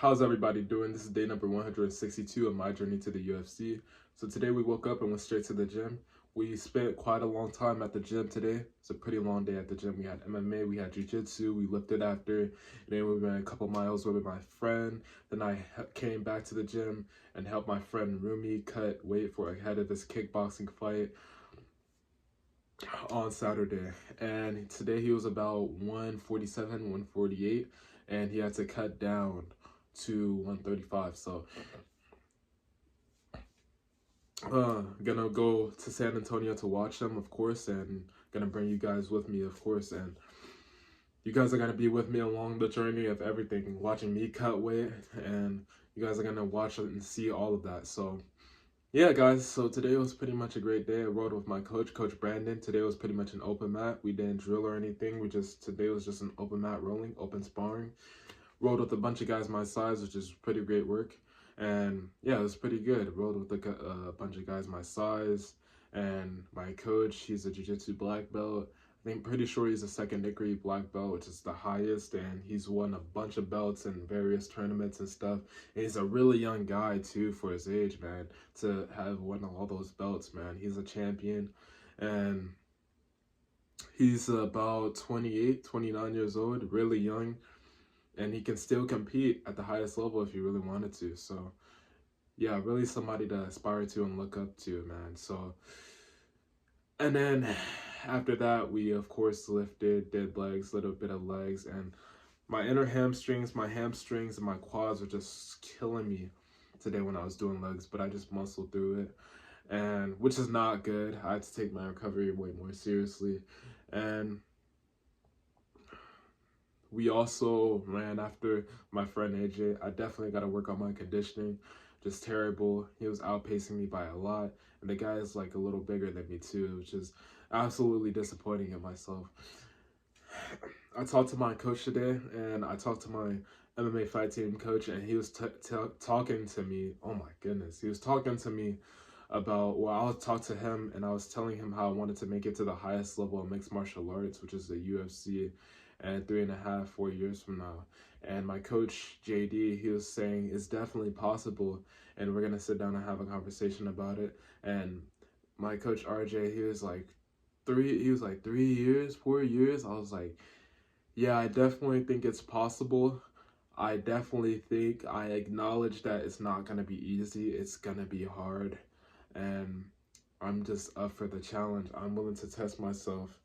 How's everybody doing? This is day number 162 of my journey to the UFC. So today we woke up and went straight to the gym. We spent quite a long time at the gym today. It's a pretty long day at the gym. We had MMA, we had jiu-jitsu, we lifted after, and then we ran a couple miles with my friend. Then I came back to the gym and helped my friend Rumi cut weight for ahead of this kickboxing fight on Saturday. And today he was about 147, 148, and he had to cut down to 135. So gonna go to San Antonio to watch them, of course, and gonna bring you guys with me, of course, and you guys are gonna be with me along the journey of everything, watching me cut weight, and you guys are gonna watch and see all of that. So yeah, guys, so today was pretty much a great day. I rode with my coach, Coach Brandon. Today was pretty much an open mat. We didn't drill or anything. Today was just an open mat rolling, open sparring. Rode with a bunch of guys my size, which is pretty great work. And yeah, it was pretty good. Rode with a bunch of guys my size. And my coach, he's a jiu-jitsu black belt. Pretty sure he's a second degree black belt, which is the highest. And he's won a bunch of belts in various tournaments and stuff. And he's a really young guy, too, for his age, man. To have won all those belts, man. He's a champion. And he's about 28, 29 years old, really young. And he can still compete at the highest level if he really wanted to. So, yeah, really somebody to aspire to and look up to, man. So, and then after that, we, of course, lifted, did legs, little bit of legs. And my hamstrings, and my quads were just killing me today when I was doing legs. But I just muscled through it, and which is not good. I had to take my recovery way more seriously. And we also ran after my friend AJ. I definitely got to work on my conditioning. Just terrible. He was outpacing me by a lot. And the guy is like a little bigger than me too, which is absolutely disappointing in myself. I talked to my coach today, and I talked to my MMA fight team coach, and he was talking to me. Oh my goodness. He was talking to me about, well, I was talking to him, and I was telling him how I wanted to make it to the highest level of mixed martial arts, which is the UFC, and 3.5, 4 years from now. And my coach, JD, he was saying it's definitely possible, and we're going to sit down and have a conversation about it. And my coach, RJ, he was like, 3 years, 4 years. I was like, yeah, I definitely think it's possible. I acknowledge that it's not going to be easy. It's going to be hard. And I'm just up for the challenge. I'm willing to test myself.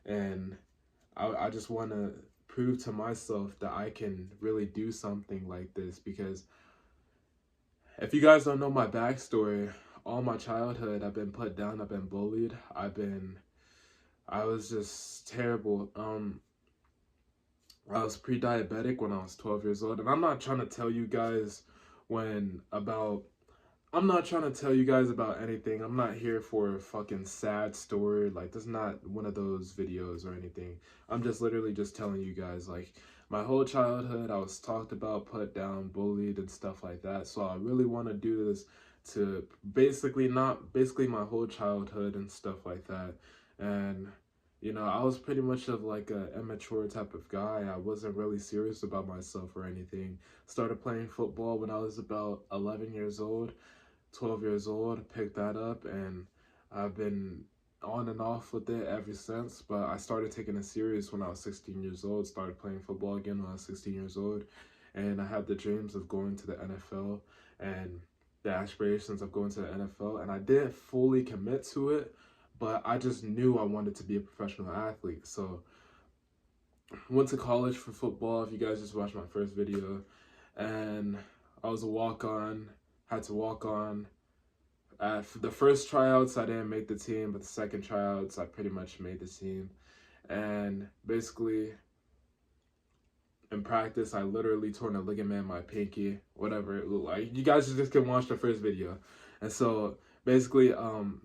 And I just want to prove to myself that I can really do something like this. Because if you guys don't know my backstory, all my childhood, I've been put down. I've been bullied. I was just terrible. I was pre-diabetic when I was 12 years old. And I'm not trying to tell you guys about anything. I'm not here for a fucking sad story. Like, this is not one of those videos or anything. I'm just literally just telling you guys, like, my whole childhood, I was talked about, put down, bullied, and stuff like that. So I really want to do this to basically my whole childhood and stuff like that. And you know, I was pretty much of like a immature type of guy. I wasn't really serious about myself or anything. Started playing football when I was about 11 years old, 12 years old, picked that up, and I've been on and off with it ever since. But I started taking it serious when I was 16 years old, started playing football again when I was 16 years old, and I had the dreams of going to the NFL and the aspirations of going to the NFL, and I didn't fully commit to it, but I just knew I wanted to be a professional athlete. So went to college for football, if you guys just watched my first video, and I was a walk-on, had to walk on. For the first tryouts, I didn't make the team, but the second tryouts, I pretty much made the team. And basically, in practice, I literally torn a ligament in my pinky, whatever it looked like. You guys just can watch the first video. And so basically,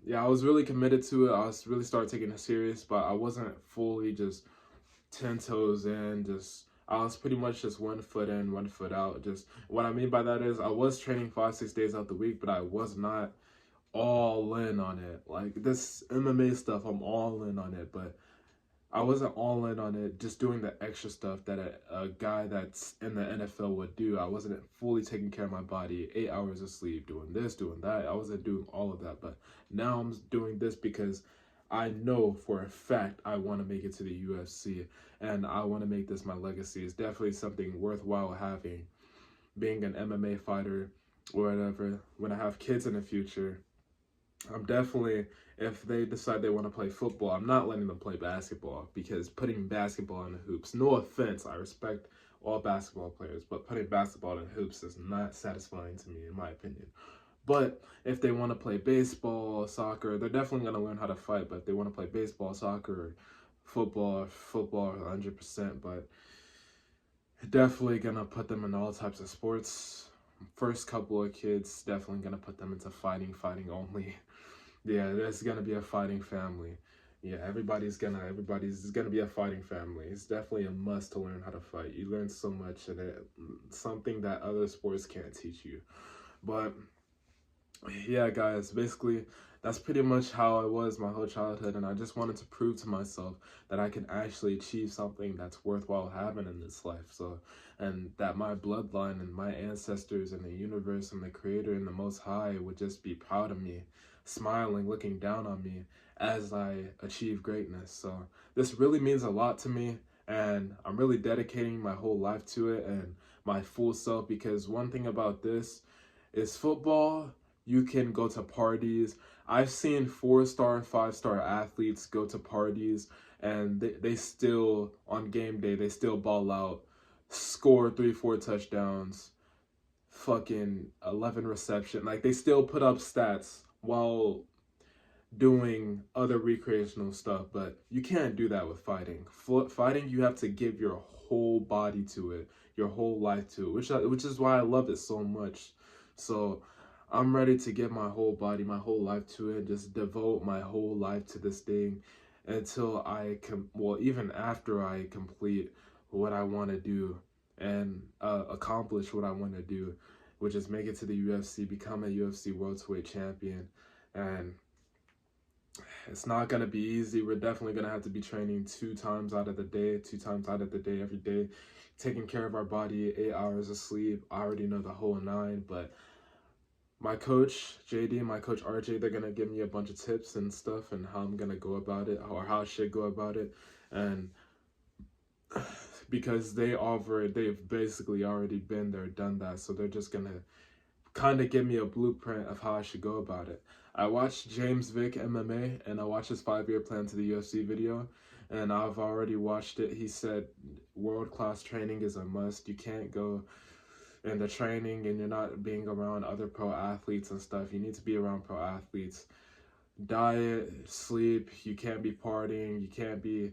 yeah, I was really committed to it. I was really started taking it serious, but I wasn't fully just 10 toes in. I was pretty much just 1 foot in, 1 foot out. Just what I mean by that is I was training 5-6 days out the week, but I was not all in on it. Like this MMA stuff, I'm all in on it, but I wasn't all in on it, just doing the extra stuff that a guy that's in the NFL would do. I wasn't fully taking care of my body, 8 hours of sleep, doing this, doing that. I wasn't doing all of that, but now I'm doing this because I know for a fact I want to make it to the UFC, and I want to make this my legacy. It's definitely something worthwhile having, being an MMA fighter or whatever. When I have kids in the future, I'm definitely, if they decide they want to play football, I'm not letting them play basketball, because putting basketball in the hoops, no offense, I respect all basketball players, but putting basketball in hoops is not satisfying to me, in my opinion. But if they want to play baseball, soccer, they're definitely going to learn how to fight. But if they want to play baseball, soccer, football 100%. But definitely going to put them in all types of sports. First couple of kids, definitely going to put them into fighting only. Yeah, there's gonna be a fighting family. Yeah, everybody's gonna be a fighting family. It's definitely a must to learn how to fight. You learn so much in it, something that other sports can't teach you. But yeah, guys, basically that's pretty much how I was my whole childhood, and I just wanted to prove to myself that I can actually achieve something that's worthwhile having in this life. So, and that my bloodline and my ancestors and the universe and the creator and the most high would just be proud of me, smiling, looking down on me as I achieve greatness. So this really means a lot to me, and I'm really dedicating my whole life to it and my full self, because one thing about this is football, you can go to parties. I've seen 4-star and 5-star athletes go to parties, and they still, on game day, they still ball out, score 3-4 touchdowns, fucking 11 reception. Like, they still put up stats while doing other recreational stuff, but you can't do that with fighting. Fighting, you have to give your whole body to it, your whole life to it, which is why I love it so much. So I'm ready to give my whole body, my whole life to it, just devote my whole life to this thing until I can, well, even after I complete what I want to do and accomplish what I want to do, which is make it to the UFC, become a UFC welterweight champion. And it's not going to be easy. We're definitely going to have to be training 2 times out of the day, every day, taking care of our body, 8 hours of sleep. I already know the whole 9, but my coach, JD, and my coach, RJ, they're going to give me a bunch of tips and stuff and how I'm going to go about it, or how I should go about it. And because they've basically already been there, done that, so they're just going to kind of give me a blueprint of how I should go about it. I watched James Vick MMA, and I watched his 5-year plan to the UFC video, and I've already watched it. He said world-class training is a must. You can't go in the training and you're not being around other pro athletes and stuff. You need to be around pro athletes. Diet, sleep, you can't be partying, you can't be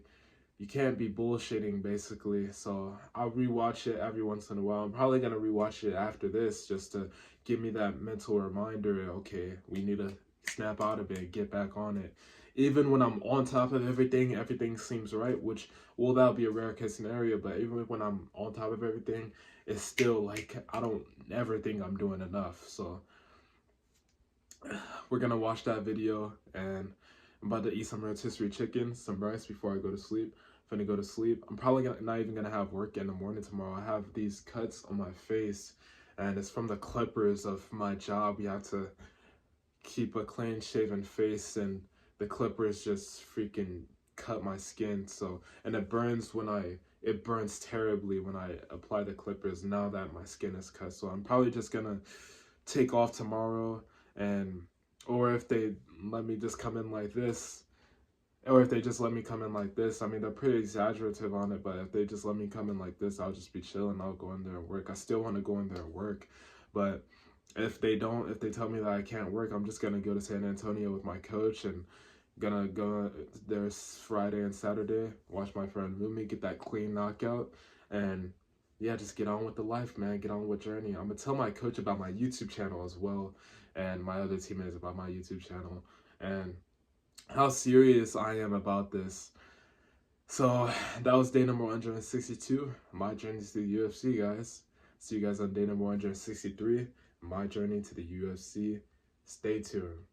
bullshitting, basically. So I'll rewatch it every once in a while. I'm probably gonna rewatch it after this just to give me that mental reminder. Okay, we need to snap out of it, get back on it. Even when I'm on top of everything seems right, which, well, that'll be a rare case scenario, but even when I'm on top of everything, it's still like I don't ever think I'm doing enough. So we're gonna watch that video, and I'm about to eat some rotisserie chicken, some rice before I go to sleep. Finna go to sleep. I'm probably not even gonna have work in the morning tomorrow. I have these cuts on my face, and it's from the clippers of my job. We have to keep a clean shaven face, and the clippers just freaking cut my skin. So, and it burns terribly when I apply the clippers now that my skin is cut. So I'm probably just gonna take off tomorrow, and or if they let me just come in like this, I mean, they're pretty exaggerative on it, but if they just let me come in like this, I'll just be chilling. I'll go in there and work. I still want to go in there and work, but if they tell me that I can't work, I'm just gonna go to San Antonio with my coach and gonna go there Friday and Saturday, watch my friend Lumi get that clean knockout, and yeah, just get on with the life, man. Get on with journey. I'm gonna tell my coach about my YouTube channel as well, and my other teammates about my YouTube channel, and how serious I am about this. So that was day number 162, my journey to the UFC, guys. See you guys on day number 163, my journey to the UFC. Stay tuned.